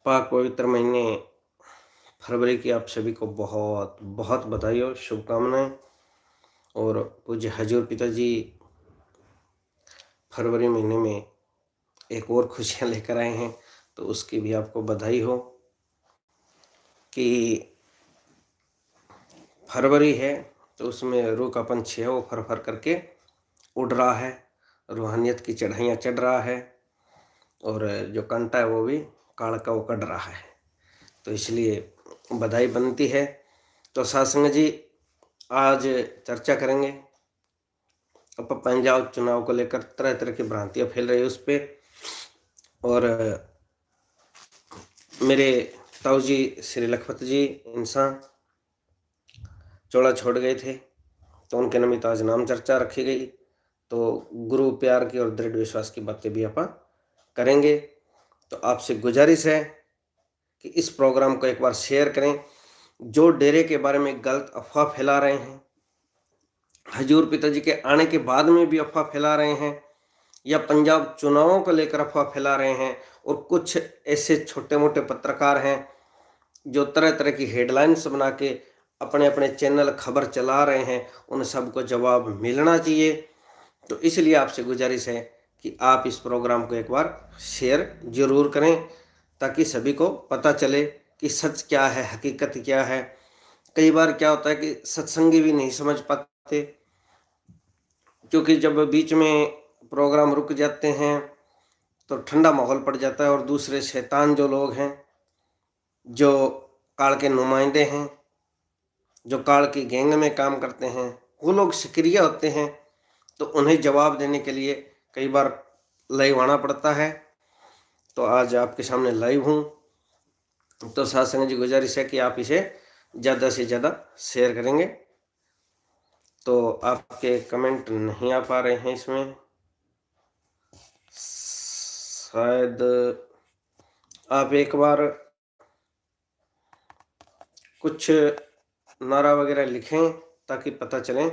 पाक पवित्र महीने फरवरी की आप सभी को बहुत बहुत बधाई और शुभकामनाएं। और पूज्य हजूर पिताजी फरवरी महीने में एक और खुशियां लेकर आए हैं, तो उसकी भी आपको बधाई हो कि फरवरी है तो उसमें रूह का पंछी है वो फर फर करके उड़ रहा है, रूहानियत की चढ़ाइयाँ चढ़ रहा है और जो कंटा है वो भी काल का वो कढ़ रहा है, तो इसलिए बधाई बनती है। तो सत्संग जी आज चर्चा करेंगे अब पंजाब चुनाव को लेकर तरह तरह की भ्रांतियां फैल रही है उस पर। और मेरे ताऊ जी श्री लखपत जी इंसान चोला छोड़ गए थे, तो उनके निमित्त आज नाम चर्चा रखी गई। तो गुरु प्यार की और दृढ़ विश्वास की बातें भी आप करेंगे। तो आपसे गुजारिश है कि इस प्रोग्राम को एक बार शेयर करें। जो डेरे के बारे में गलत अफवाह फैला रहे हैं, हजूर पिताजी के आने के बाद में भी अफवाह फैला रहे हैं, या पंजाब चुनावों को लेकर अफवाह फैला रहे हैं, और कुछ ऐसे छोटे मोटे पत्रकार हैं जो तरह तरह की हेडलाइंस बना के अपने अपने चैनल खबर चला रहे हैं, उन सबको जवाब मिलना चाहिए। तो इसलिए आपसे गुजारिश है कि आप इस प्रोग्राम को एक बार शेयर जरूर करें, ताकि सभी को पता चले कि सच क्या है, हकीकत क्या है। कई बार क्या होता है कि सत्संगी भी नहीं समझ पाते, क्योंकि जब बीच में प्रोग्राम रुक जाते हैं तो ठंडा माहौल पड़ जाता है, और दूसरे शैतान जो लोग हैं, जो काल के नुमाइंदे हैं, जो काल की गैंग में काम करते हैं, वो लोग सक्रिय होते हैं, तो उन्हें जवाब देने के लिए कई बार लाइव आना पड़ता है। तो आज आपके सामने लाइव हूँ, तो सत्संग जी गुजारिश है कि आप इसे ज़्यादा से ज़्यादा शेयर करेंगे। तो आपके कमेंट नहीं आ पा रहे हैं इसमें, शायद आप एक बार कुछ नारा वगैरह लिखें ताकि पता चले।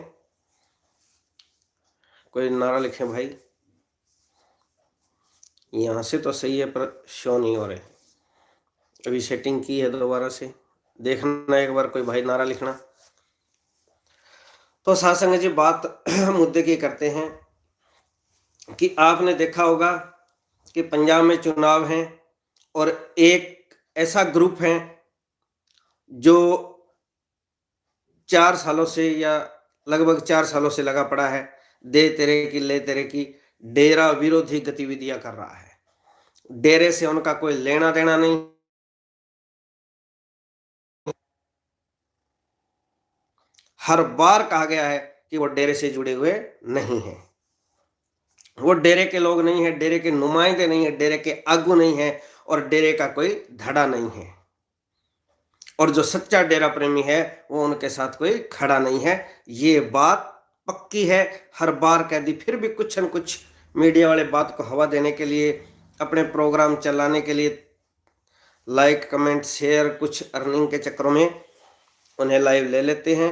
कोई नारा लिखें भाई, यहाँ से तो सही है पर शो नहीं हो रहे। अभी सेटिंग की है, दोबारा से देखना एक बार, कोई भाई नारा लिखना। तो सत्संग जी बात मुद्दे की करते हैं कि आपने देखा होगा कि पंजाब में चुनाव हैं, और एक ऐसा ग्रुप है जो 4 सालों से या लगभग 4 सालों से लगा पड़ा है, दे तेरे की ले तेरे की डेरा विरोधी गतिविधियां कर रहा है। डेरे से उनका कोई लेना देना नहीं, हर बार कहा गया है कि वो डेरे से जुड़े हुए नहीं है, वो डेरे के लोग नहीं है, डेरे के नुमाइंदे नहीं है, डेरे के आगू नहीं है, और डेरे का कोई धड़ा नहीं है, और जो सच्चा डेरा प्रेमी है वो उनके साथ कोई खड़ा नहीं है। ये बात पक्की है, हर बार कह दी, फिर भी कुछ न कुछ मीडिया वाले बात को हवा देने के लिए, अपने प्रोग्राम चलाने के लिए, लाइक कमेंट शेयर, कुछ अर्निंग के चक्करों में उन्हें लाइव ले लेते हैं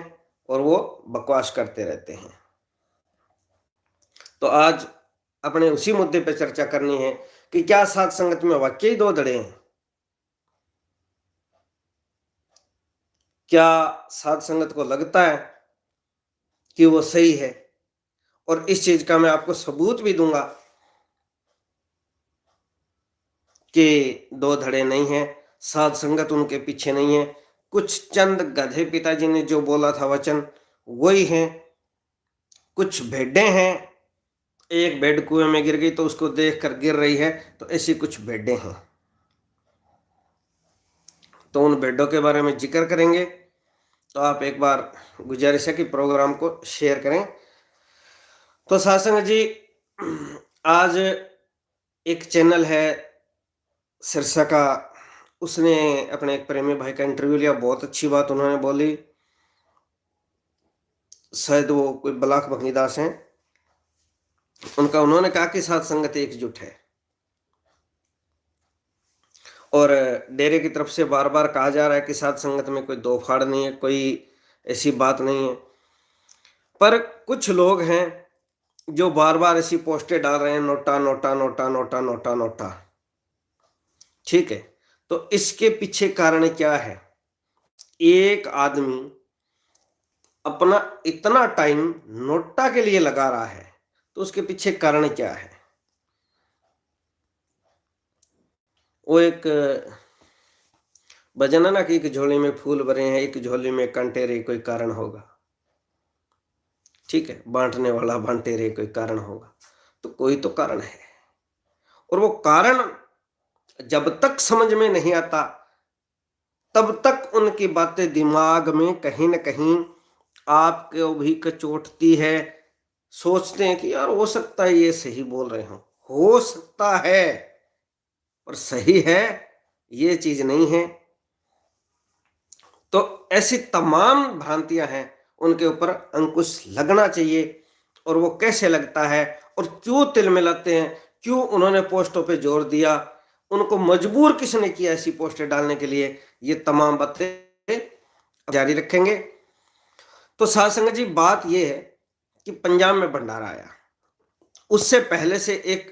और वो बकवास करते रहते हैं। तो आज अपने उसी मुद्दे पर चर्चा करनी है कि क्या साध संगत में वाकई 2 धड़े हैं। क्या साध संगत को लगता है कि वो सही है, और इस चीज का मैं आपको सबूत भी दूंगा कि 2 धड़े नहीं है, साध संगत उनके पीछे नहीं है। कुछ चंद गधे पिताजी ने जो बोला था वचन वही है, कुछ भेड़ें हैं, एक भेड़ कुएं में गिर गई तो उसको देखकर गिर रही है, तो ऐसी कुछ भेड़ें हैं। तो उन भेड़ों के बारे में जिक्र करेंगे। तो आप एक बार गुजारिश है कि प्रोग्राम को शेयर करें। तो सत्संग जी आज एक चैनल है सिरसा का, उसने अपने एक प्रेमी भाई का इंटरव्यू लिया, बहुत अच्छी बात उन्होंने बोली, शायद वो कोई बलाक भंगीदास हैं, उन्होंने कहा कि साध संगत एकजुट है, और डेरे की तरफ से बार बार कहा जा रहा है कि साध संगत में कोई दो फाड़ नहीं है, कोई ऐसी बात नहीं है। पर कुछ लोग हैं जो बार बार ऐसी पोस्टें डाल रहे हैं, NOTA NOTA NOTA NOTA NOTA NOTA. ठीक है, तो इसके पीछे कारण क्या है? एक आदमी अपना इतना टाइम नोटा के लिए लगा रहा है, तो उसके पीछे कारण क्या है? वो एक भजन है ना कि एक झोली में फूल भरे हैं, एक झोली में कांटे रे, कोई कारण होगा। ठीक है, बांटने वाला बांटे रे, कोई कारण होगा। तो कोई तो कारण है, और वो कारण जब तक समझ में नहीं आता तब तक उनकी बातें दिमाग में कहीं ना कहीं आपको भी कचोटती है। सोचते हैं कि यार हो सकता है ये सही बोल रहे हो सकता है, पर सही है ये चीज नहीं है। तो ऐसी तमाम भ्रांतियां हैं, उनके ऊपर अंकुश लगना चाहिए। और वो कैसे लगता है और क्यों तिल मिलाते हैं, क्यों उन्होंने पोस्टों पे जोर दिया, उनको मजबूर किसने किया ऐसी पोस्टें डालने के लिए, ये तमाम बातें जारी रखेंगे। तो साध संगत जी, बात ये है कि पंजाब में भंडारा आया, उससे पहले से एक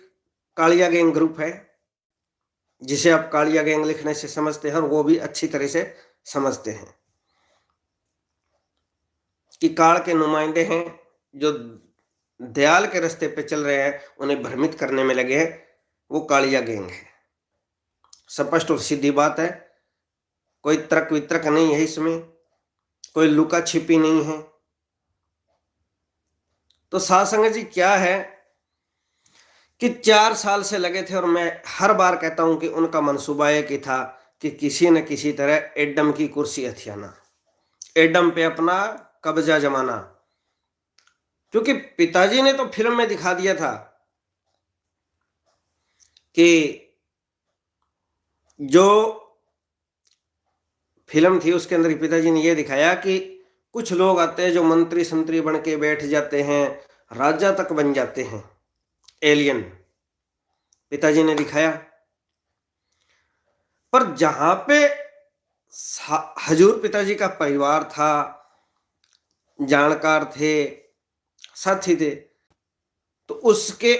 कालिया गैंग ग्रुप है, जिसे आप कालिया गैंग लिखने से समझते हैं, और वो भी अच्छी तरह से समझते हैं कि काल के नुमाइंदे हैं जो दयाल के रास्ते पे चल रहे हैं, उन्हें भ्रमित करने में लगे हैं, वो कालिया गैंग है। स्पष्ट और सीधी बात है, कोई तर्क वितर्क नहीं है इसमें, कोई लुका छिपी नहीं है। तो साध संगत जी क्या है कि 4 साल से लगे थे, और मैं हर बार कहता हूं कि उनका मंसूबा एक ही था कि किसी न किसी तरह एडम की कुर्सी हथियाना, एडम पे अपना कब्जा जमाना। क्योंकि पिताजी ने तो फिल्म में दिखा दिया था कि जो फिल्म थी उसके अंदर पिताजी ने यह दिखाया कि कुछ लोग आते हैं जो मंत्री संतरी बन के बैठ जाते हैं, राजा तक बन जाते हैं, एलियन पिताजी ने दिखाया। पर जहां पे हजूर पिताजी का परिवार था, जानकार थे, साथी थे, तो उसके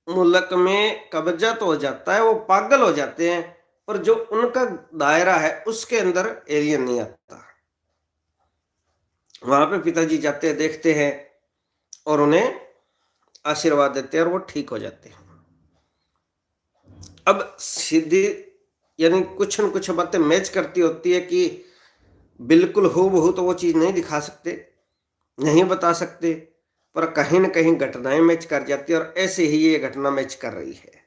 मुल्क में कब्जा तो हो जाता है, वो पागल हो जाते हैं, पर जो उनका दायरा है उसके अंदर एलियन नहीं आता। वहां पे पिताजी जाते हैं, देखते हैं और उन्हें आशीर्वाद देते हैं, और वो ठीक हो जाते हैं। अब सीधी यानी कुछ न कुछ बातें मैच करती होती है कि बिल्कुल हूबहू तो वो चीज नहीं दिखा सकते, नहीं बता सकते, पर कहीं न कहीं घटनाएं मैच कर जाती है, और ऐसे ही ये घटना मैच कर रही है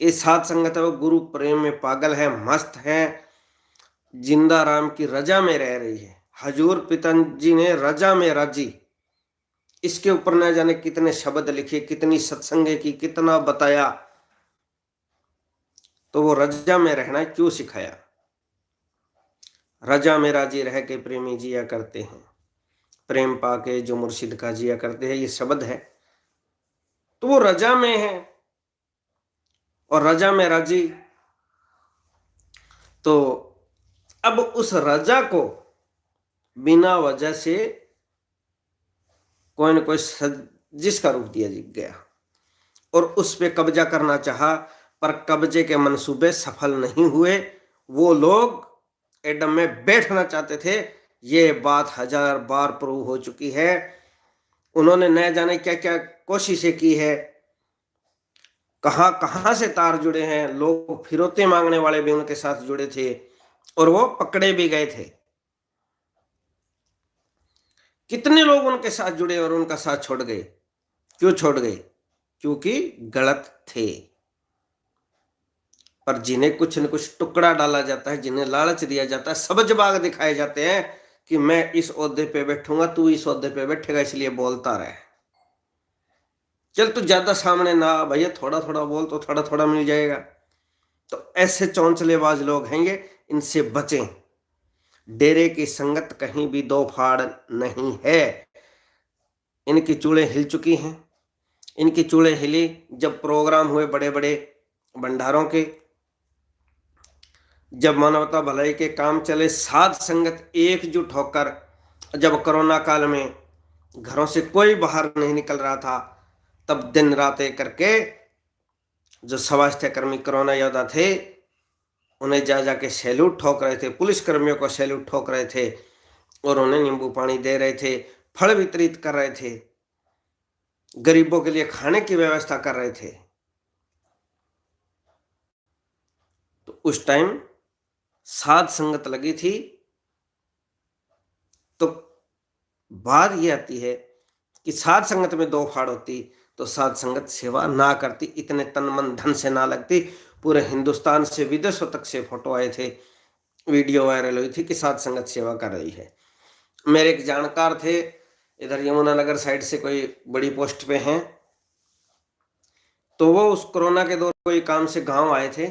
कि साध संगत है वो गुरु प्रेम में पागल है, मस्त है, जिंदा राम की रजा में रह रही है। हजूर पिताजी ने रजा में राजी, इसके ऊपर न जाने कितने शब्द लिखे, कितनी सत्संगे की, कितना बताया। तो वो रजा में रहना क्यों सिखाया? रजा में राजी रह के प्रेमी जिया करते हैं, प्रेम पाके जो मुर्शिद का जिया करते हैं, ये शब्द है। तो वो रजा में है और रजा में राजी। तो अब उस रजा को बिना वजह से कोई न कोई साजिश का रूप दिया गया और उस पे कब्जा करना चाहा, पर कब्जे के मंसूबे सफल नहीं हुए। वो लोग एडम में बैठना चाहते थे, ये बात 1000 बार प्रूव हो चुकी है। उन्होंने न जाने क्या क्या कोशिशें की है, कहां कहां से तार जुड़े हैं, लोग फिरौती मांगने वाले भी उनके साथ जुड़े थे और वो पकड़े भी गए थे। कितने लोग उनके साथ जुड़े और उनका साथ छोड़ गए। क्यों छोड़ गए? क्योंकि गलत थे। पर जिन्हें कुछ न कुछ टुकड़ा डाला जाता है, जिन्हें लालच दिया जाता है, सबज बाग दिखाए जाते हैं कि मैं इस ओहदे पे बैठूंगा, तू इस ओहदे पे बैठेगा, इसलिए बोलता रहे। चल तू ज्यादा सामने ना भैया, थोड़ा थोड़ा बोल तो थोड़ा थोड़ा मिल जाएगा। तो ऐसे चौंचलेबाज लोग हैं ये, इनसे बचें। डेरे की संगत कहीं भी दो फाड़ नहीं है। इनकी चूड़ें हिल चुकी हैं। इनकी चूड़ें हिली जब प्रोग्राम हुए बड़े बड़े भंडारों के, जब मानवता भलाई के काम चले, साध संगत एकजुट होकर, जब कोरोना काल में घरों से कोई बाहर नहीं निकल रहा था, तब दिन रात एक करके जो स्वास्थ्य कर्मी कोरोना योद्धा थे उन्हें जा जाके सैल्यूट ठोक रहे थे, पुलिस कर्मियों को सैल्यूट ठोक रहे थे और उन्हें नींबू पानी दे रहे थे, फल वितरित कर रहे थे, गरीबों के लिए खाने की व्यवस्था कर रहे थे। तो उस टाइम साध संगत लगी थी। तो बात यह आती है कि साध संगत में दो फाड़ होती तो साध संगत सेवा ना करती, इतने तन मन धन से ना लगती। पूरे हिंदुस्तान से विदेशों तक से फोटो आए थे, वीडियो वायरल हुई थी कि साध संगत सेवा कर रही है। मेरे एक जानकार थे, इधर यमुनानगर साइड से कोई बड़ी पोस्ट पे हैं, तो वो उस कोरोना के दौर कोई काम से गांव आए थे,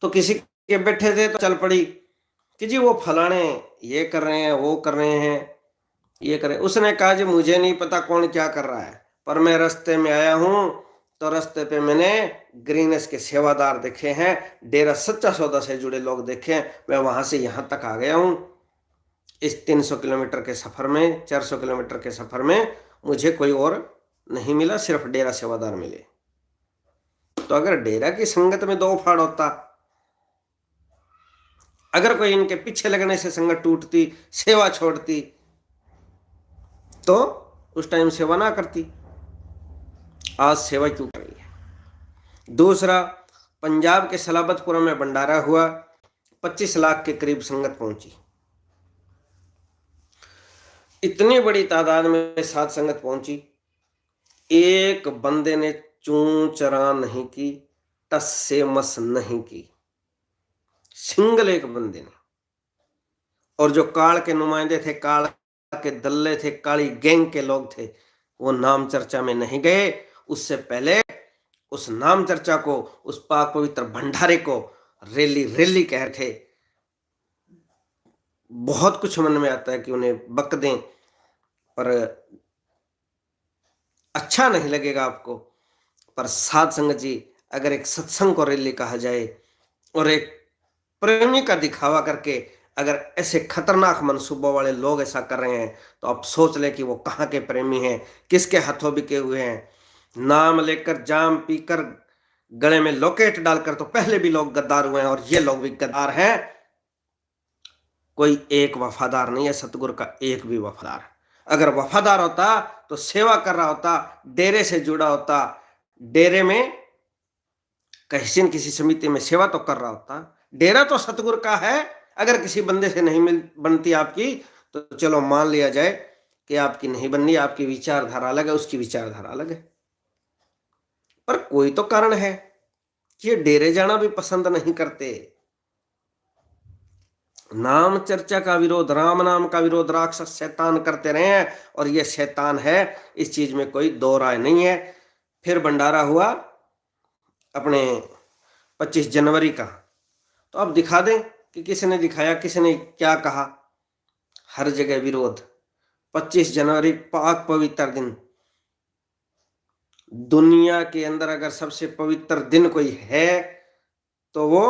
तो किसी के बैठे थे तो चल पड़ी कि जी वो फलाने ये कर रहे हैं, वो कर रहे हैं, ये कर रहे हैं। उसने कहा जी मुझे नहीं पता कौन क्या कर रहा है, पर मैं रास्ते में आया हूं तो रास्ते पे मैंने ग्रीनस के सेवादार देखे हैं, डेरा सच्चा सौदा से जुड़े लोग देखे हैं, मैं वहां से यहां तक आ गया हूं। इस 300 किलोमीटर के सफर में, 400 किलोमीटर के सफर में मुझे कोई और नहीं मिला, सिर्फ डेरा सेवादार मिले। तो अगर डेरा की संगत में दो फाड़ होता, अगर कोई इनके पीछे लगने से संगत टूटती, सेवा छोड़ती, तो उस टाइम सेवा ना करती। आज सेवा क्यों कर रही है? दूसरा, पंजाब के सलाबतपुर में भंडारा हुआ, 25 लाख के करीब संगत पहुंची। इतनी बड़ी तादाद में साध संगत पहुंची, एक बंदे ने चूं चरा नहीं की, टस से मस नहीं की, सिंगल एक बंदे ने। और जो काल के नुमाइंदे थे, काल के दल्ले थे, काली गैंग के लोग थे, वो नाम चर्चा में नहीं गए। उससे पहले उस नाम चर्चा को, उस पाक पवित्र भंडारे को रैली रैली कह रहे थे। बहुत कुछ मन में आता है कि उन्हें बक दें, पर अच्छा नहीं लगेगा आपको। पर साध संगत जी, अगर एक सत्संग को रैली कहा जाए और एक प्रेमी का दिखावा करके अगर ऐसे खतरनाक मनसूबों वाले लोग ऐसा कर रहे हैं, तो आप सोच लें कि वो कहाँ के प्रेमी हैं, किसके हाथों बिके हुए हैं। नाम लेकर, जाम पीकर, गले में लॉकेट डालकर तो पहले भी लोग गद्दार हुए हैं और ये लोग भी गद्दार हैं। कोई एक वफादार नहीं है, सतगुरु का एक भी वफादार। अगर वफादार होता तो सेवा कर रहा होता, डेरे से जुड़ा होता, डेरे में किसी न किसी समिति में सेवा तो कर रहा होता। डेरा तो सतगुरु का है। अगर किसी बंदे से नहीं मिल बनती आपकी, तो चलो मान लिया जाए कि आपकी नहीं बननी, आपकी विचारधारा अलग है, उसकी विचारधारा अलग है। पर कोई तो कारण है कि ये डेरे जाना भी पसंद नहीं करते। नाम चर्चा का विरोध, राम नाम का विरोध राक्षस शैतान करते रहे हैं, और ये शैतान है, इस चीज में कोई दो राय नहीं है। फिर भंडारा हुआ अपने 25 जनवरी का, तो अब दिखा दें कि किसने दिखाया, किसने क्या कहा। हर जगह विरोध। 25 जनवरी पाक पवित्र दिन, दुनिया के अंदर अगर सबसे पवित्र दिन कोई है तो वो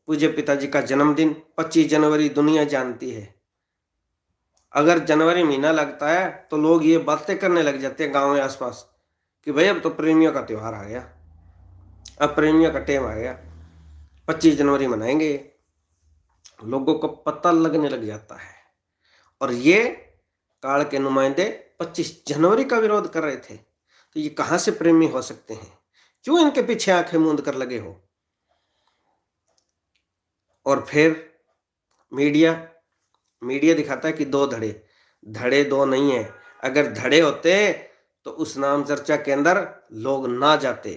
पूज्य पिताजी का जन्मदिन 25 जनवरी दुनिया जानती है। अगर जनवरी महीना लगता है तो लोग ये बातें करने लग जाते हैं गांव में आसपास कि भाई अब तो प्रेमियों का त्योहार आ गया, अब प्रेमियों का टाइम आ गया, 25 जनवरी मनाएंगे। लोगों को पता लगने लग जाता है। और ये काल के नुमाइंदे 25 जनवरी का विरोध कर रहे थे, तो ये कहां से प्रेमी हो सकते हैं? क्यों इनके पीछे आंखें मूंद कर लगे हो? और फिर मीडिया दिखाता है कि दो धड़े, धड़े दो नहीं है। अगर धड़े होते तो उस नाम चर्चा के अंदर लोग ना जाते,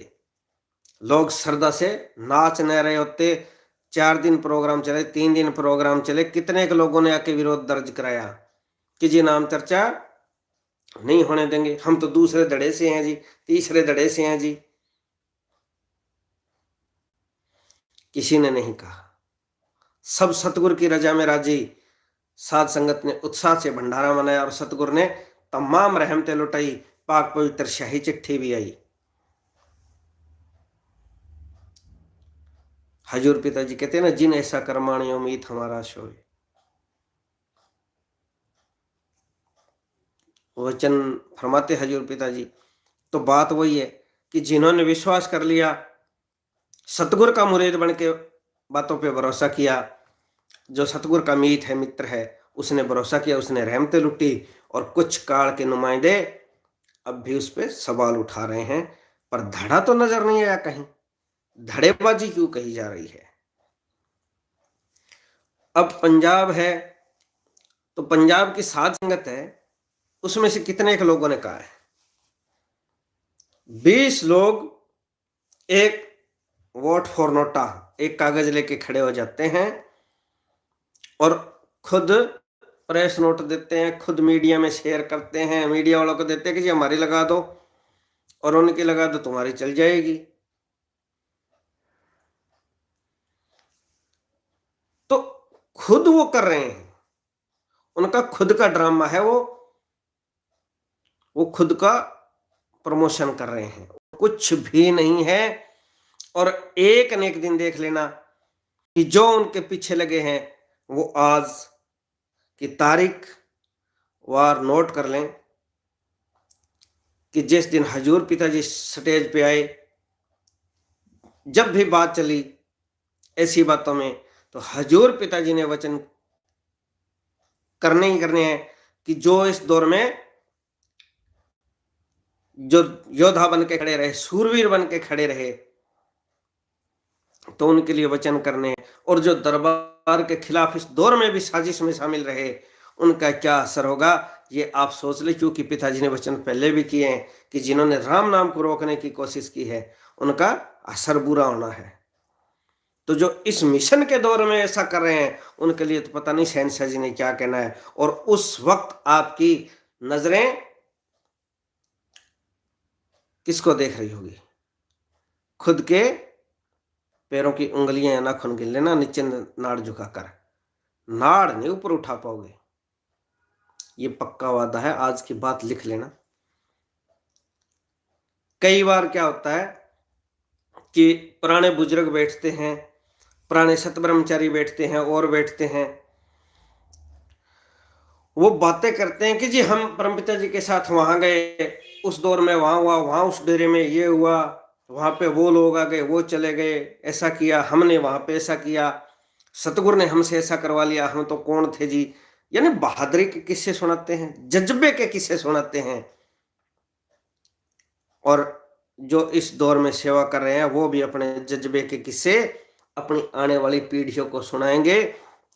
लोग श्रद्धा से नाच न रहे होते। 4 दिन प्रोग्राम चले, 3 दिन प्रोग्राम चले, कितने के लोगों ने आके विरोध दर्ज कराया कि जी नाम चर्चा नहीं होने देंगे, हम तो दूसरे धड़े से हैं जी, तीसरे धड़े से हैं जी। किसी ने नहीं कहा, सब सतगुरु की रजा में राजी। साध संगत ने उत्साह से भंडारा मनाया और सतगुरु ने तमाम रहमतें लुटाई। पाक पवित्र शाही चिट्ठी भी आई। हजूर पिताजी कहते हैं ना, जिन ऐसा कर्माणी उम्मीद हमारा सोए। वचन फरमाते हजूर पिताजी। तो बात वही है कि जिन्होंने विश्वास कर लिया, सतगुरु का मुरीद बन के बातों पे भरोसा किया, जो सतगुरु का मीत है, मित्र है, उसने भरोसा किया, उसने रहमतें लुटी, और कुछ काल के नुमाइंदे अब भी उस पर सवाल उठा रहे हैं, पर धड़ा तो नजर नहीं आया कहीं। धड़ेबाजी क्यों कही जा रही है? अब पंजाब है तो पंजाब की साध संगत है, उसमें से कितने एक लोगों ने कहा है, 20 लोग एक वोट फॉर नोटा, एक कागज लेके खड़े हो जाते हैं और खुद प्रेस नोट देते हैं, खुद मीडिया में शेयर करते हैं, मीडिया वालों को देते हैं कि जी हमारी लगा दो, और उनकी लगा दो तुम्हारी चल जाएगी। तो खुद वो कर रहे हैं, उनका खुद का ड्रामा है, वो खुद का प्रमोशन कर रहे हैं, कुछ भी नहीं है। और एक न एक दिन देख लेना कि जो उनके पीछे लगे हैं वो आज की तारीख वार नोट कर लें कि जिस दिन हजूर पिताजी स्टेज पे आए, जब भी बात चली ऐसी बातों में, तो हजूर पिताजी ने वचन करने ही करने हैं कि जो इस दौर में जो योद्धा बन के खड़े रहे, सूरवीर बन के खड़े रहे, तो उनके लिए वचन करने हैं। और जो दरबार के खिलाफ इस दौर में भी साजिश में शामिल रहे, उनका क्या असर होगा ये आप सोच ले, क्योंकि पिताजी ने वचन पहले भी किए हैं कि जिन्होंने राम नाम को रोकने की कोशिश की है उनका असर बुरा होना है। तो जो इस मिशन के दौर में ऐसा कर रहे हैं उनके लिए तो पता नहीं शहंशाह जी ने क्या कहना है। और उस वक्त आपकी नजरें किसको देख रही होगी? खुद के पैरों की उंगलियां या नाखून गिन लेना, नीचे नाड़ झुकाकर, नाड़ नहीं ऊपर उठा पाओगे, ये पक्का वादा है, आज की बात लिख लेना। कई बार क्या होता है कि पुराने बुजुर्ग बैठते हैं, पुराने सत ब्रह्मचारी बैठते हैं और बैठते हैं, वो बातें करते हैं कि जी हम परमपिता जी के साथ वहां गए, उस दौर में वहां हुआ, वहां उस डेरे में ये हुआ, वहां पे वो लोग आ गए, वो चले गए, ऐसा किया हमने, वहां पे ऐसा किया, सतगुरु ने हमसे ऐसा करवा लिया, हम तो कौन थे जी। यानी बहादुरी के किस्से सुनाते हैं, जज्बे के किस्से सुनाते हैं। और जो इस दौर में सेवा कर रहे हैं वो भी अपने जज्बे के किस्से अपनी आने वाली पीढ़ियों को सुनाएंगे,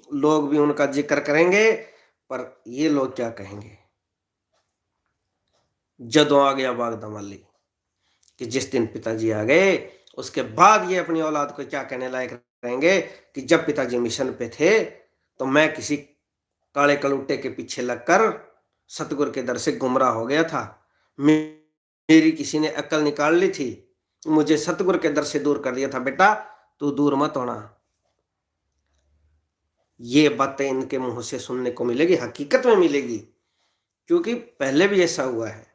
लोग भी उनका जिक्र करेंगे। पर ये लोग क्या कहेंगे? जदों आ गया बाग दमाली, कि जिस दिन पिताजी आ गए उसके बाद ये अपनी औलाद को क्या कहने लायक रहेंगे कि जब पिताजी मिशन पे थे तो मैं किसी काले कलूटे के पीछे लगकर सतगुरु के दर से गुमराह हो गया था, मेरी किसी ने अकल निकाल ली थी, मुझे सतगुरु के दर से दूर कर दिया था, बेटा तू दूर मत होना। ये बातें इनके मुंह से सुनने को मिलेगी, हकीकत में मिलेगी, क्योंकि पहले भी ऐसा हुआ है।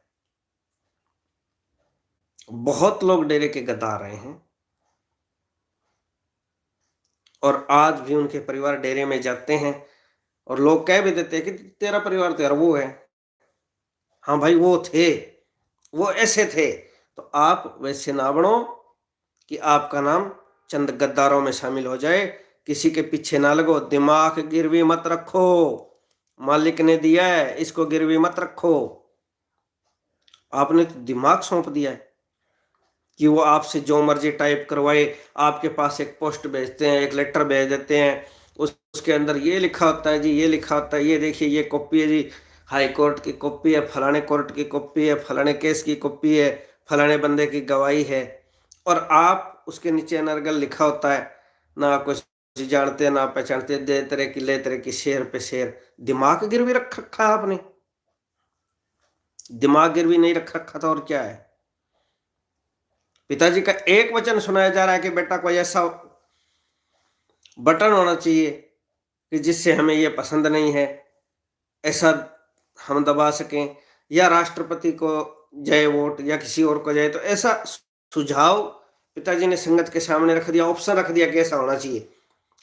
बहुत लोग डेरे के गद्दार रहे हैं और आज भी उनके परिवार डेरे में जाते हैं और लोग कह भी देते हैं कि तेरा परिवार तो यार वो है। हाँ भाई वो थे, वो ऐसे थे, तो आप वैसे ना बनो कि आपका नाम चंद गद्दारों में शामिल हो जाए। किसी के पीछे ना लगो, दिमाग गिरवी मत रखो, मालिक ने दिया है इसको गिरवी मत रखो। आपने तो दिमाग सौंप दिया है कि वो आपसे जो मर्जी टाइप करवाए, आपके पास एक पोस्ट भेजते हैं, एक लेटर भेज देते हैं, उसके अंदर ये लिखा होता है जी, ये लिखा होता है, ये देखिए ये कॉपी है जी, हाई कोर्ट की कॉपी है, फलाने कोर्ट की कॉपी है, फलाने केस की कॉपी है, फलाने बंदे की गवाही है, और आप उसके नीचे अनर्गल लिखा होता है, ना कुछ जानते ना पहचानते, दे तरह की ले तरह की, शेर पे शेर। दिमाग गिरवी रख रखा है आपने? दिमाग गिरवी नहीं रख रखा था और क्या है? पिताजी का एक वचन सुनाया जा रहा है कि बेटा कोई ऐसा बटन होना चाहिए कि जिससे हमें ये पसंद नहीं है ऐसा हम दबा सकें, या राष्ट्रपति को जाए वोट या किसी और को जाए, तो ऐसा सुझाव पिताजी ने संगत के सामने रख दिया, ऑप्शन रख दिया कि ऐसा होना चाहिए।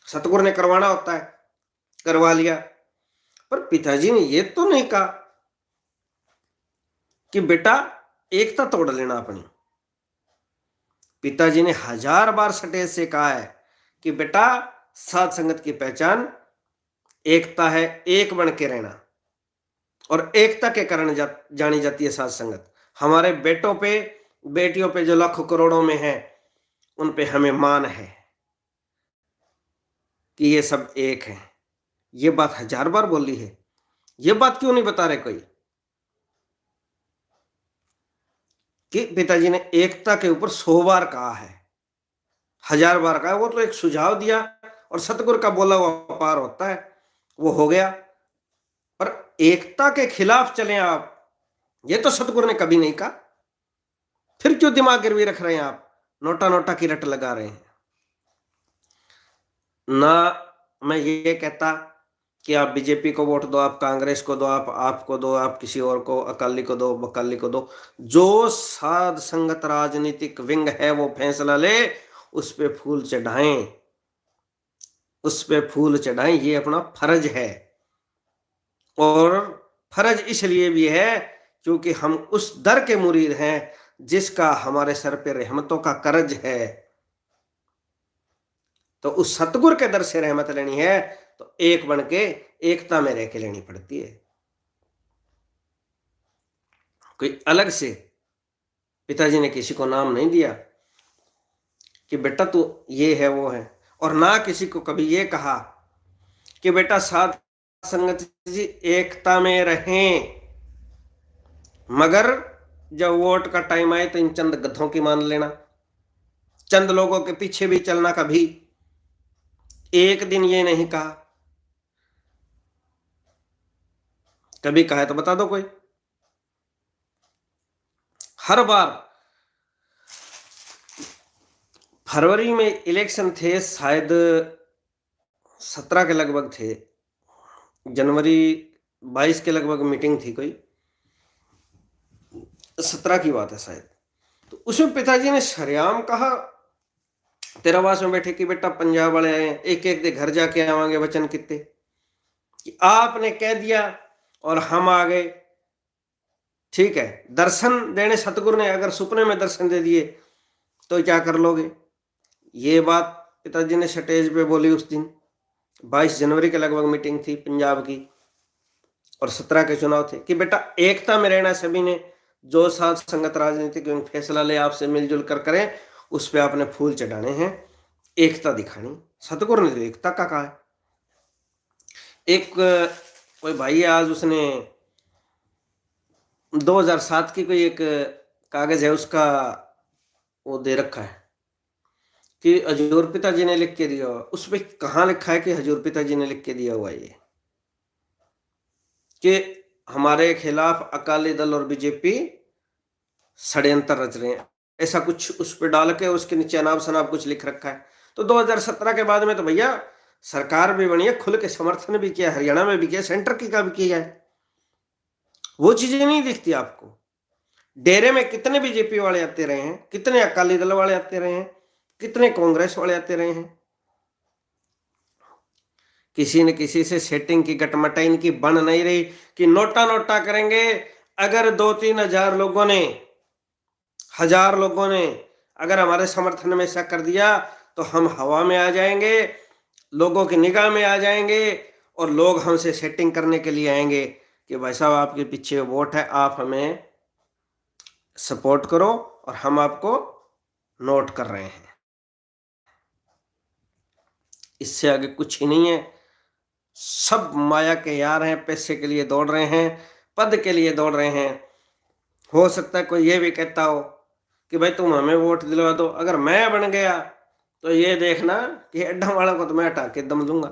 सतगुरु ने करवाना होता है, करवा लिया। पर पिताजी ने ये तो नहीं कहा कि बेटा एकता तोड़ लेना अपनी, पिताजी ने 1000 बार स्टेज से कहा है कि बेटा साध संगत की पहचान एकता है, एक बन के रहना, और एकता के कारण जानी जाती है साध संगत। हमारे बेटों पे बेटियों पे जो लाखों करोड़ों में है, उन पे हमें मान है कि ये सब एक है। ये बात 1000 बार बोली है, ये बात क्यों नहीं बता रहे कोई कि पिताजी ने एकता के ऊपर 100 बार कहा है, 1000 बार कहा है। वो तो एक सुझाव दिया और सतगुरु का बोला हुआ पार होता है, वो हो गया। पर एकता के खिलाफ चले आप, ये तो सतगुरु ने कभी नहीं कहा। फिर क्यों दिमाग गिरवी रख रहे हैं आप, नोटा नोटा की रट लगा रहे हैं। ना मैं ये कहता कि आप बीजेपी को वोट दो, आप कांग्रेस को दो, आप आपको दो, आप किसी और को, अकाली को दो, बकाली को दो। जो साध संगत राजनीतिक विंग है वो फैसला ले, उस पे फूल चढ़ाएं, उस पे फूल चढ़ाएं, ये अपना फर्ज है। और फर्ज इसलिए भी है क्योंकि हम उस दर के मुरीद हैं जिसका हमारे सर पे रहमतों का कर्ज है। तो उस सतगुरु के दर से रहमत लेनी है तो एक बन के एकता में रह के लेनी पड़ती है। कोई अलग से पिताजी ने किसी को नाम नहीं दिया कि बेटा तू ये है वो है, और ना किसी को कभी ये कहा कि बेटा साध संगत जी एकता में रहें, मगर जब वोट का टाइम आए तो इन चंद गधों की मान लेना, चंद लोगों के पीछे भी चलना। कभी एक दिन ये नहीं कहा, कभी कहा है तो बता दो कोई। हर बार फरवरी में इलेक्शन थे, शायद 17 के लगभग थे, जनवरी 22 के लगभग मीटिंग थी, कोई 17 की बात है शायद। तो उसमें पिताजी ने सरेआम कहा तेरावास में बैठे कि बेटा पंजाब वाले आए, एक एक दे घर जाके आवांगे, वचन कितने कि आपने कह दिया और हम आ गए। ठीक है, दर्शन देने सतगुरु ने अगर सपने में दर्शन दे दिए तो क्या कर लोगे। ये बात पिताजी ने स्टेज पे बोली उस दिन। 22 जनवरी के लगभग मीटिंग थी पंजाब की और 17 के चुनाव थे कि बेटा एकता में रहना सभी ने, जो साथ संगत राजनीतिक फैसला ले आपसे मिलजुल कर करें, उस पर आपने फूल चढ़ाने हैं, एकता दिखानी। सतगुरु ने तो एकता का कहा है। एक कोई भाई है, आज उसने 2007 की कोई एक कागज है उसका वो दे रखा है कि हजूर पिताजी ने लिख के दिया हुआ। उस पर कहाँ लिखा है कि हजूर पिताजी ने लिख के दिया हुआ ये कि हमारे खिलाफ अकाली दल और बीजेपी षड्यंत्र रच रहे हैं, ऐसा कुछ उस पर डाल के उसके नीचे अनाब शनाब कुछ लिख रखा है। तो 2017 के बाद में तो भैया सरकार भी बनी है, खुल के समर्थन भी किया, हरियाणा में भी किया, सेंटर की का भी किया है। वो चीजें नहीं दिखती आपको। डेरे में कितने बीजेपी वाले आते रहे हैं, कितने अकाली दल वाले आते रहे हैं, कितने कांग्रेस वाले आते रहे हैं। किसी न किसी से सेटिंग की गटमटा इनकी बन नहीं रही कि नोटा नोटा करेंगे। अगर 2-3 हजार लोगों ने, 1000 लोगों ने अगर हमारे समर्थन में ऐसा कर दिया तो हम हवा में आ जाएंगे, लोगों की निगाह में आ जाएंगे और लोग हमसे सेटिंग करने के लिए आएंगे कि भाई साहब आपके पीछे वोट है, आप हमें सपोर्ट करो और हम आपको नोट कर रहे हैं। इससे आगे कुछ ही नहीं है। सब माया के यार हैं, पैसे के लिए दौड़ रहे हैं, पद के लिए दौड़ रहे हैं। हो सकता है कोई ये भी कहता हो कि भाई तुम हमें वोट दिलवा दो, अगर मैं बन गया तो ये देखना कि अड्डा वाला को तो मैं हटा के दम दूंगा।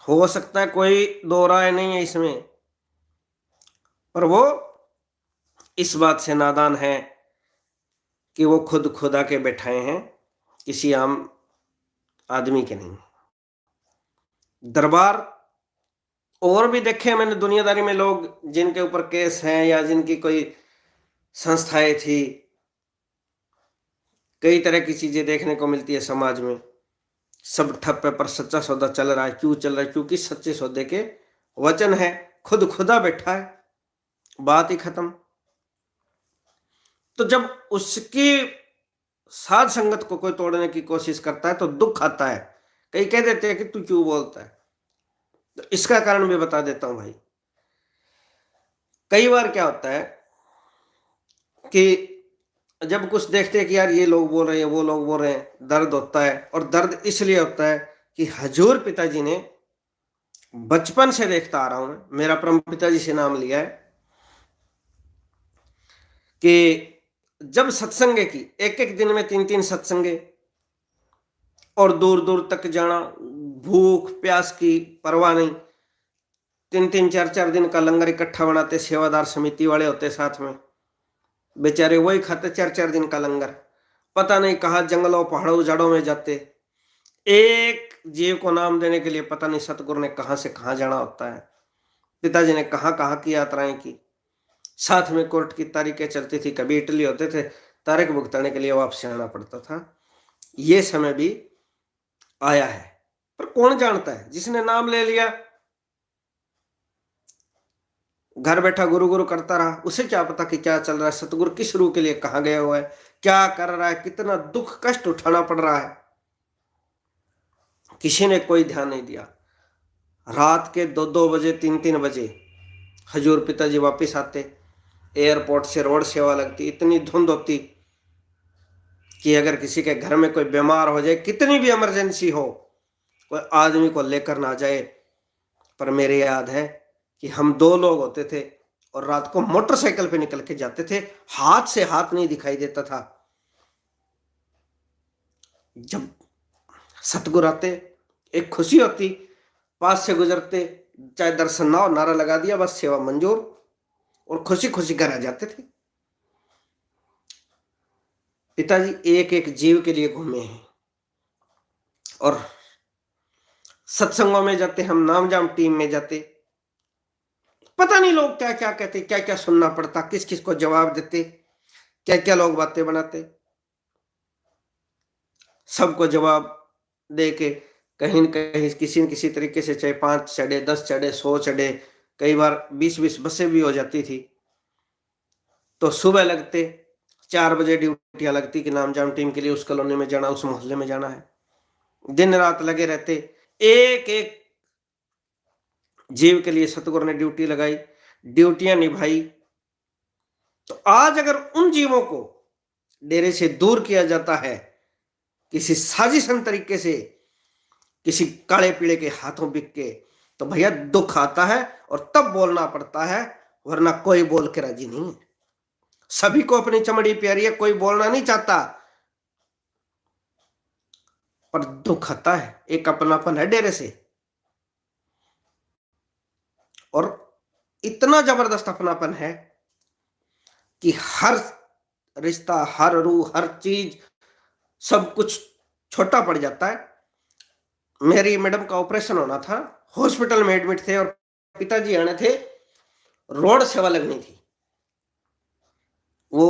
हो सकता है, कोई दो राय नहीं है इसमें, पर वो इस बात से नादान है कि वो खुद खुदा के बैठाए हैं, किसी आम आदमी के नहीं। दरबार और भी देखे मैंने दुनियादारी में, लोग जिनके ऊपर केस हैं या जिनकी कोई संस्थाएं थी, कई तरह की चीजें देखने को मिलती है समाज में। सब ठप्पे पर सच्चा सौदा चल रहा है। क्यों चल रहा है? क्योंकि सच्चे सौदे के वचन है, खुद खुदा बैठा है, बात ही खत्म। तो जब उसकी साध संगत को कोई तोड़ने की कोशिश करता है तो दुख आता है। कई कह देते हैं कि तू क्यों बोलता है, तो इसका कारण भी बता देता हूं भाई। कई बार क्या होता है कि जब कुछ देखते हैं कि यार ये लोग बोल रहे हैं, वो लोग बोल रहे हैं, दर्द होता है। और दर्द इसलिए होता है कि हजूर पिताजी ने, बचपन से देखता आ रहा हूं मैं, मेरा परम पिताजी से नाम लिया है, कि जब सत्संगे की एक एक दिन में 3-3 सत्संगे, और दूर दूर तक जाना, भूख प्यास की परवाह नहीं, 3-3 4-4 दिन का लंगर इकट्ठा बनाते, सेवादार समिति वाले होते साथ में, बेचारे वही खाते 4-4 दिन का लंगर, पता नहीं कहाँ जंगलों पहाड़ों जड़ों में जाते। एक जीव को नाम देने के लिए पता नहीं सतगुरु ने कहां से कहां जाना होता है, पिताजी ने कहां कहां की यात्राएं की। साथ में कोर्ट की तारीखें चलती थी, कभी इटली होते थे, तारीख भुगताने के लिए वापस आना पड़ता था। ये समय भी आया है, पर कौन जानता है, जिसने नाम ले लिया, घर बैठा गुरु गुरु करता रहा, उसे क्या पता कि क्या चल रहा है, सतगुरु किस रूह के लिए कहाँ गया हुआ है, क्या कर रहा है, कितना दुख कष्ट उठाना पड़ रहा है, किसी ने कोई ध्यान नहीं दिया। रात के 2-2 बजे 3-3 बजे हजूर पिताजी वापस आते, एयरपोर्ट से रोड सेवा लगती, इतनी धुंध होती कि अगर किसी के घर में कोई बीमार हो जाए, कितनी भी इमरजेंसी हो, कोई आदमी को लेकर ना जाए। पर मेरे याद है कि हम 2 लोग होते थे और रात को मोटरसाइकिल पे निकल के जाते थे, हाथ से हाथ नहीं दिखाई देता था। जब सतगुरु आते, एक खुशी होती, पास से गुजरते, चाहे दर्शन ना हो, नारा लगा दिया, बस सेवा मंजूर, और खुशी खुशी घर आ जाते थे। पिताजी एक एक जीव के लिए घूमे हैं, और सत्संगों में जाते, हम नाम जाम टीम में जाते, पता नहीं लोग क्या क्या कहते, क्या क्या सुनना पड़ता, किस किस को जवाब देते, क्या क्या लोग बातें बनाते, सबको जवाब दे के कहीं न कहीं किसी न किसी तरीके से, चाहे 5 चढ़े, 10 चढ़े, 100 चढ़े, कई बार 20-20 बसें भी हो जाती थी। तो सुबह लगते 4 बजे ड्यूटियां लगती कि नाम जाम टीम के लिए उस कॉलोनी में जाना, उस मोहल्ले में जाना है। दिन रात लगे रहते, एक एक जीव के लिए सतगुरु ने ड्यूटी लगाई, ड्यूटियां निभाई। तो आज अगर उन जीवों को डेरे से दूर किया जाता है किसी साजिशन तरीके से, किसी काले पीड़े के हाथों बिक के, तो भैया दुख आता है और तब बोलना पड़ता है, वरना कोई बोल के राजी नहीं है। सभी को अपनी चमड़ी प्यारी है, कोई बोलना नहीं चाहता, पर दुख आता है। एक अपनापन है डेरे से, और इतना जबरदस्त अपनापन है कि हर रिश्ता, हर रूह, हर चीज, सब कुछ छोटा पड़ जाता है। मेरी मैडम का ऑपरेशन होना था, हॉस्पिटल में एडमिट थे, और पिताजी आने थे, रोड सेवा लगनी थी। वो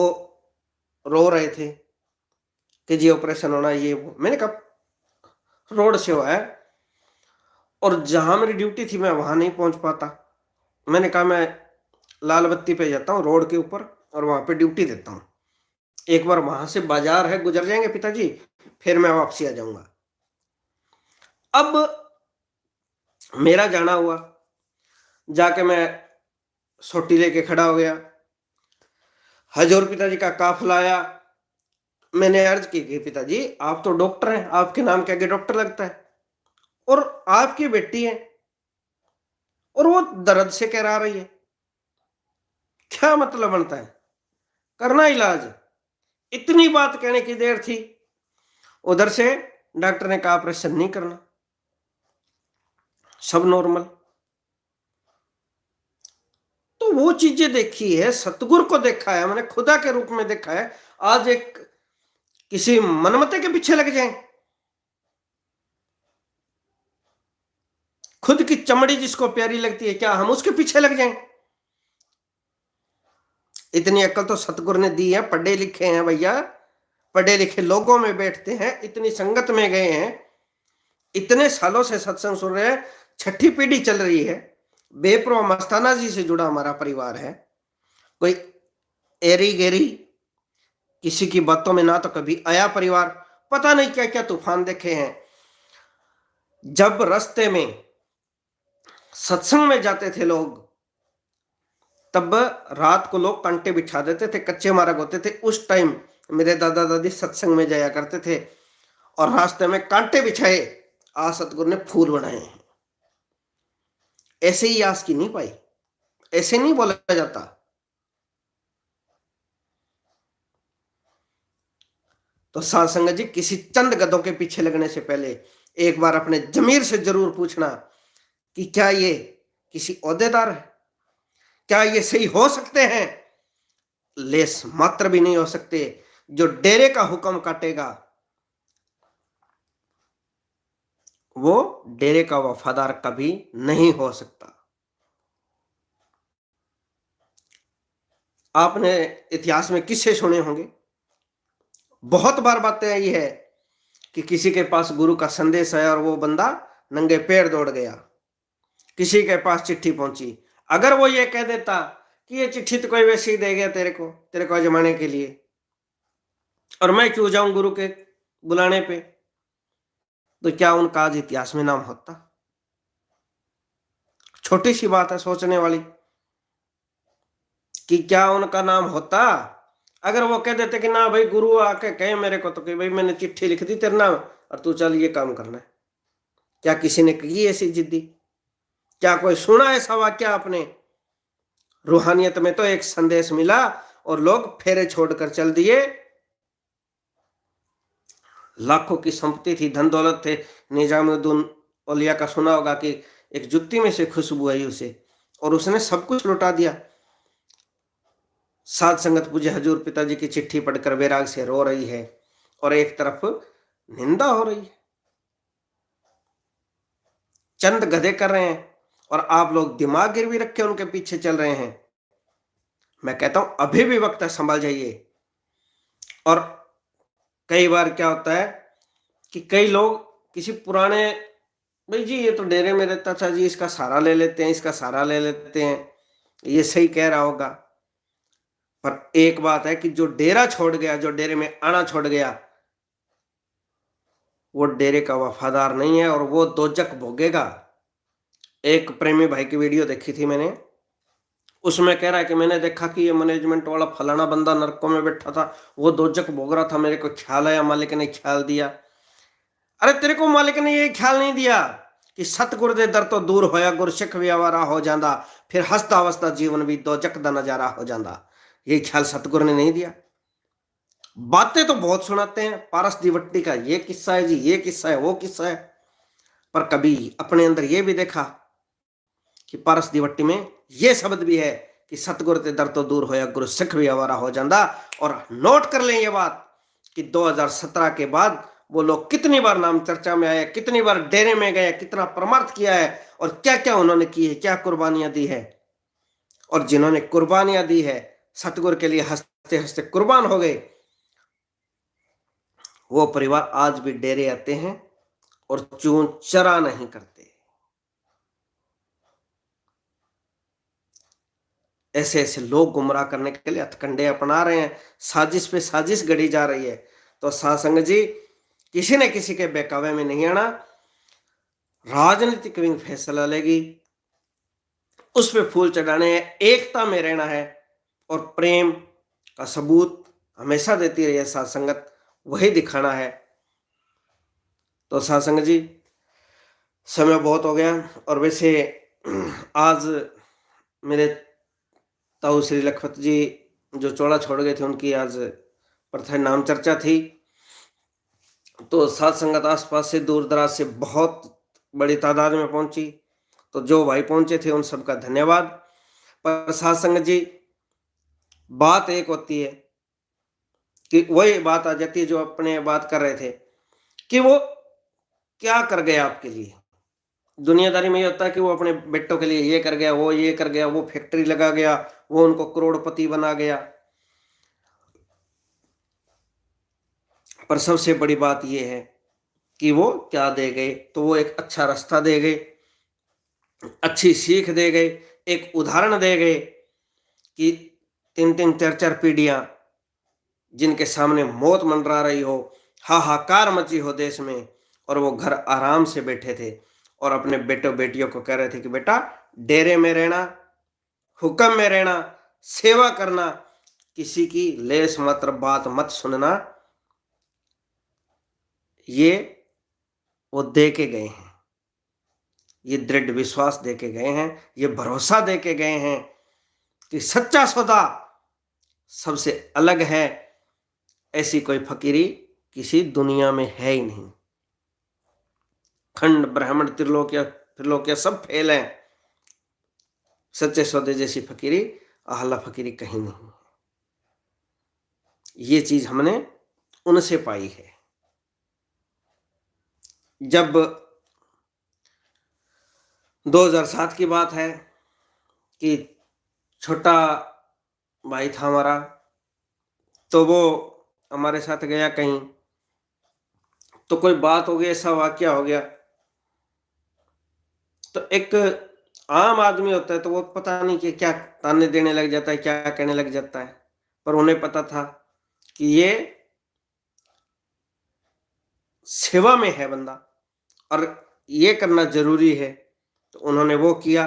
रो रहे थे कि जी ऑपरेशन होना, ये वो। मैंने कहा रोड सेवा है, और जहां मेरी ड्यूटी थी मैं वहां नहीं पहुंच पाता। मैंने कहा मैं लाल बत्ती पे जाता हूँ रोड के ऊपर, और वहां पे ड्यूटी देता हूँ, एक बार वहां से बाजार है, गुजर जाएंगे पिताजी, फिर मैं वापसी आ जाऊंगा। अब मेरा जाना हुआ, जाके मैं सोटी लेके खड़ा हो गया, हजूर पिताजी का काफिला आया। मैंने अर्ज की कि पिताजी आप तो डॉक्टर हैं, आपके नाम के आगे डॉक्टर लगता है, और आपकी बेटी है और वो दर्द से करा रही है, क्या मतलब बनता है, करना इलाज। इतनी बात कहने की देर थी, उधर से डॉक्टर ने कहा ऑपरेशन नहीं करना, सब नॉर्मल। तो वो चीजें देखी है, सतगुरु को देखा है, मैंने खुदा के रूप में देखा है। आज एक किसी मनमते के पीछे लग जाएं, खुद की चमड़ी जिसको प्यारी लगती है, क्या हम उसके पीछे लग जाएं? इतनी अक्ल तो सतगुरु ने दी है, पढ़े लिखे हैं भैया, पढ़े लिखे लोगों में बैठते हैं, इतनी संगत में गए हैं, इतने सालों से सत्संग सुन रहे हैं, 6ठी पीढ़ी चल रही है, बेपरवाह मस्ताना जी से जुड़ा हमारा परिवार है। कोई एरी गेरी किसी की बातों में ना तो कभी आया परिवार, पता नहीं क्या क्या तूफान देखे हैं। जब रास्ते में सत्संग में जाते थे लोग, तब रात को लोग कांटे बिछा देते थे, कच्चे मार्ग होते थे उस टाइम। मेरे दादा दादी सत्संग में जाया करते थे और रास्ते में कांटे बिछाए, आज सतगुरु ने फूल बनाए हैं। ऐसे ही आस की नहीं पाई, ऐसे नहीं बोला जाता। तो साध संगत जी, किसी चंद गधों के पीछे लगने से पहले एक बार अपने जमीर से जरूर पूछना कि क्या ये किसी ओहदेदार है, क्या ये सही हो सकते हैं? लेस मात्र भी नहीं हो सकते। जो डेरे का हुक्म काटेगा वो डेरे का वफादार कभी नहीं हो सकता। आपने इतिहास में किस्से सुने होंगे, बहुत बार बातें आई है कि किसी के पास गुरु का संदेश है और वो बंदा नंगे पैर दौड़ गया, किसी के पास चिट्ठी पहुंची। अगर वो ये कह देता कि ये चिट्ठी तो कोई वैसे ही दे गया तेरे को जमाने के लिए, और मैं क्यों जाऊं गुरु के बुलाने पे, तो क्या उनका आज इतिहास में नाम होता? छोटी सी बात है सोचने वाली कि क्या उनका नाम होता? अगर वो कह देते कि ना भाई गुरु आके कहे मेरे को तो कि भाई मैंने चिट्ठी लिख दी तेरे नाम और तू चल ये काम करना है, क्या किसी ने की ऐसी जिद्दी? क्या कोई सुना ऐसा वाक्य आपने? रूहानियत में तो एक संदेश मिला और लोग फेरे छोड़कर चल दिए। लाखों की संपत्ति थी, धन दौलत थे। निजामुद्दीन औलिया का सुना होगा कि एक जुत्ती में से खुशबू आई उसे और उसने सब कुछ लुटा दिया। साध संगत पूज्य हजूर पिताजी की चिट्ठी पढ़कर वैराग से रो रही है और एक तरफ निंदा हो रही है। चंद गधे कर रहे हैं और आप लोग दिमाग गिरवी रखे उनके पीछे चल रहे हैं। मैं कहता हूं अभी भी वक्त है, संभल जाइए। और कई बार क्या होता है कि कई लोग किसी पुराने, भाई जी ये तो डेरे में रहता था जी, इसका सहारा ले लेते हैं, इसका सहारा ले लेते हैं, ये सही कह रहा होगा। पर एक बात है कि जो डेरा छोड़ गया, जो डेरे में आना छोड़ गया, वो डेरे का वफादार नहीं है और वो दोजक भोगेगा। एक प्रेमी भाई की वीडियो देखी थी मैंने, उसमें कह रहा है कि मैंने देखा कि ये मैनेजमेंट वाला फलाना बंदा नरकों में बैठा था, वो दोजक भोग रहा था, मेरे को ख्याल आया, मालिक ने ख्याल दिया। अरे तेरे को मालिक ने ये ख्याल नहीं दिया कि सतगुर दे दर तो दूर होया गुरसिख व्यवहारा हो जाता, फिर हंसता वसता जीवन भी दोजक दा नजारा हो जाता। ये ख्याल सतगुर ने नहीं दिया। बातें तो बहुत सुनाते हैं, पारस दिवट्टी का ये किस्सा है जी, ये किस्सा है, वो किस्सा है, पर कभी अपने अंदर ये भी देखा कि पारस दिवट्टी में ये शब्द भी है कि सतगुर ते दर तो दूर होया गुरु सिख भी आवारा हो जाता। और नोट कर लें ये बात कि 2017 के बाद वो लोग कितनी बार नाम चर्चा में आए, कितनी बार डेरे में गए, कितना परमार्थ किया है और क्या क्या उन्होंने की है, क्या कुर्बानियां दी है। और जिन्होंने कुर्बानियां दी है, सतगुर के लिए हंसते हंसते कुर्बान हो गए, वो परिवार आज भी डेरे आते हैं और चूं चरा नहीं करते। ऐसे ऐसे लोग गुमराह करने के लिए हथकंडे अपना रहे हैं, साजिश पे साजिश गढ़ी जा रही है। तो साध संगत जी, किसी ने किसी के बहकावे में नहीं आना। राजनीतिक विंग फैसला लेगी, उस पे फूल चढ़ाने हैं, एकता में रहना है और प्रेम का सबूत हमेशा देती रही है साध संगत, वही दिखाना है। तो साध संगत जी, समय बहुत हो गया। और वैसे आज मेरे ताऊ श्री लखपत जी जो चौड़ा छोड़ गए थे, उनकी आज प्रथा नाम चर्चा थी। तो साध संगत आसपास से दूर दराज से बहुत बड़ी तादाद में पहुंची। तो जो भाई पहुंचे थे उन सबका धन्यवाद। पर साध संगत जी, बात एक होती है कि वही बात आ जाती है जो अपने बात कर रहे थे कि वो क्या कर गया आपके लिए। दुनियादारी में ये होता है कि वो अपने बेटों के लिए ये कर गया, वो ये कर गया, वो फैक्ट्री लगा गया, वो उनको करोड़पति बना गया। पर सबसे बड़ी बात ये है कि वो क्या दे गए, तो वो एक अच्छा रास्ता दे गए, अच्छी सीख दे गए, एक उदाहरण दे गए कि 3-3 4-4 पीढ़ियां जिनके सामने मौत मंडरा रही हो, हाहाकार मची हो देश में, और वो घर आराम से बैठे थे और अपने बेटों बेटियों को कह रहे थे कि बेटा डेरे में रहना, हुक्म में रहना, सेवा करना, किसी की लेस मात्र बात मत सुनना। ये वो दे के गए हैं, ये दृढ़ विश्वास दे के गए हैं, ये भरोसा दे के गए हैं कि सच्चा सौदा सबसे अलग है। ऐसी कोई फकीरी किसी दुनिया में है ही नहीं। खंड ब्राह्मण त्रिलोक्य त्रिलोक्य सब फेल हैं, सच्चे सौदे जैसी फकीरी, आला फकीरी कहीं नहीं। ये चीज हमने उनसे पाई है। जब 2007 की बात है कि छोटा भाई था हमारा, तो वो हमारे साथ गया कहीं, तो कोई बात हो गई, ऐसा वाकया हो गया, तो एक आम आदमी होता है तो वो पता नहीं कि क्या ताने देने लग जाता है, क्या कहने लग जाता है, पर उन्हें पता था कि ये सेवा में है बंदा और ये करना जरूरी है। तो उन्होंने वो किया,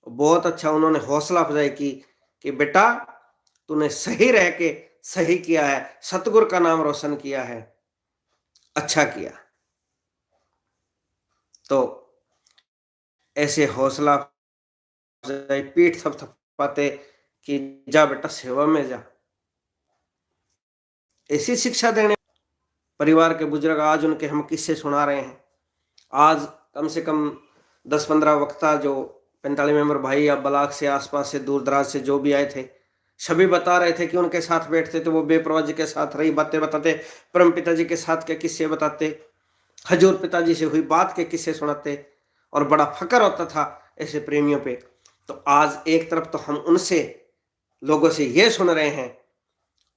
बहुत अच्छा उन्होंने हौसला अफजाई की कि बेटा तूने सही रह के सही किया है, सतगुरु का नाम रोशन किया है, अच्छा किया। तो ऐसे हौसला अफजाई, पीठ थपथपाते कि जा बेटा सेवा में जा, ऐसी शिक्षा देने। परिवार के बुजुर्ग आज उनके हम किस्से सुना रहे हैं। आज कम से कम 10-15 वक्ता जो 45 मेंबर भाई या ब्लॉक से आसपास से दूर दराज से जो भी आए थे, सभी बता रहे थे कि उनके साथ बैठते थे, वो बेपरवाह जी के साथ रही बातें बताते, परम पिताजी के साथ के किस्से बताते, हजूर पिताजी से हुई बात के किस्से सुनाते, और बड़ा फक्र होता था ऐसे प्रेमियों पे। तो आज एक तरफ तो हम उनसे लोगों से ये सुन रहे हैं,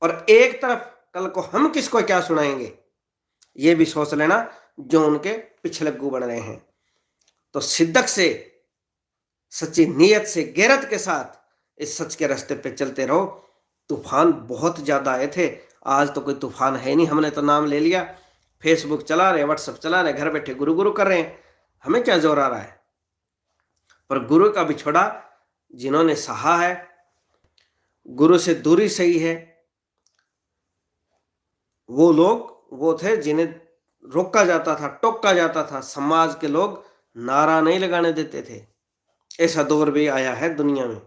और एक तरफ कल को हम किसको क्या सुनाएंगे, ये भी सोच लेना जो उनके पिछलग्गू बन रहे हैं। तो शिद्दत से, सच्ची नीयत से, गैरत के साथ इस सच के रास्ते पे चलते रहो। तूफान बहुत ज्यादा आए थे, आज तो कोई तूफान है नहीं। हमने तो नाम ले लिया, फेसबुक चला रहे, व्हाट्सएप चला रहे, घर बैठे गुरु गुरु कर रहे हैं, हमें क्या जोर आ रहा है। पर गुरु का बिछोड़ा जिन्होंने सहा है, गुरु से दूरी सही है, वो लोग वो थे जिन्हें रोका जाता था, टोका जाता था। समाज के लोग नारा नहीं लगाने देते थे। ऐसा दौर भी आया है दुनिया में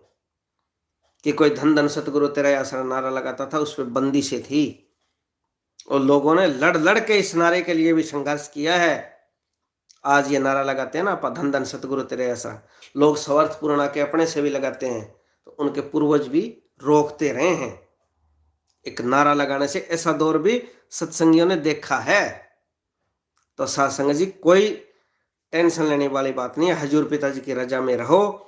कि कोई धन धन सतगुरु तेरा आसरा नारा लगाता था, उस पर बंदिशें थी, और लोगों ने लड़ लड़ के इस नारे के लिए भी संघर्ष किया है। आज ये नारा लगाते हैं ना, धन धन सतगुरु तेरे आसरा, लोग स्वार्थ पूर्ण के अपने से भी लगाते हैं, तो उनके पूर्वज भी रोकते रहे हैं एक नारा लगाने से। ऐसा दौर भी सत्संगियों ने देखा है। तो सत्संग जी कोई टेंशन लेने वाली बात नहीं है, हजूर पिताजी की रजा में रहो,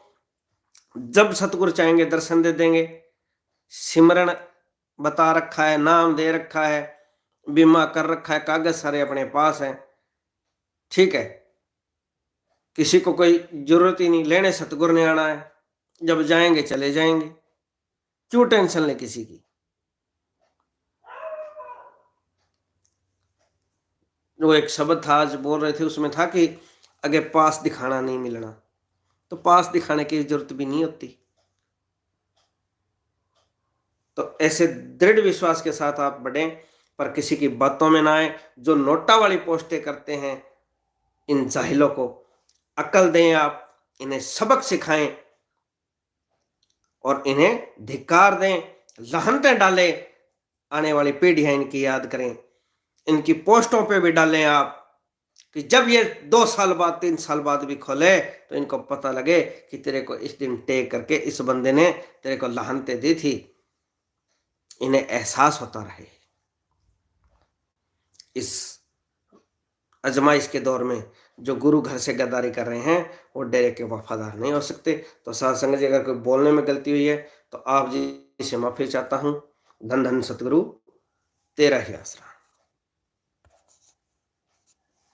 जब सतगुरु चाहेंगे दर्शन दे देंगे। सिमरन बता रखा है, नाम दे रखा है, बीमा कर रखा है, कागज सारे अपने पास हैं, ठीक है। किसी को कोई जरूरत ही नहीं, लेने सतगुरु ने आना है, जब जाएंगे चले जाएंगे, क्यों टेंशन ले किसी की। वो एक शब्द था आज बोल रहे थे, उसमें था कि अगर पास दिखाना नहीं मिलना, तो पास दिखाने की जरूरत भी नहीं होती। तो ऐसे दृढ़ विश्वास के साथ आप बढ़ें, पर किसी की बातों में ना आए। जो नोटा वाली पोस्टें करते हैं, इन जाहिलों को अकल दें आप, इन्हें सबक सिखाएं और इन्हें धिक्कार दें, लाहनतें डालें। आने वाली पीढ़ियां इनकी याद करें, इनकी पोस्टों पे भी डालें आप, कि जब ये 2 साल बाद 3 साल बाद भी खोले तो इनको पता लगे कि तेरे को इस दिन टेक करके इस बंदे ने तेरे को लाहनतें दी थी। इन्हें एहसास होता रहे। इस अजमाइश के दौर में जो गुरु घर से गद्दारी कर रहे हैं, वो डेरे के वफादार नहीं हो सकते। तो सत्संग जी, अगर कोई बोलने में गलती हुई है तो आप जी से माफी चाहता हूँ। धन धन सतगुरु तेरा ही आसरा।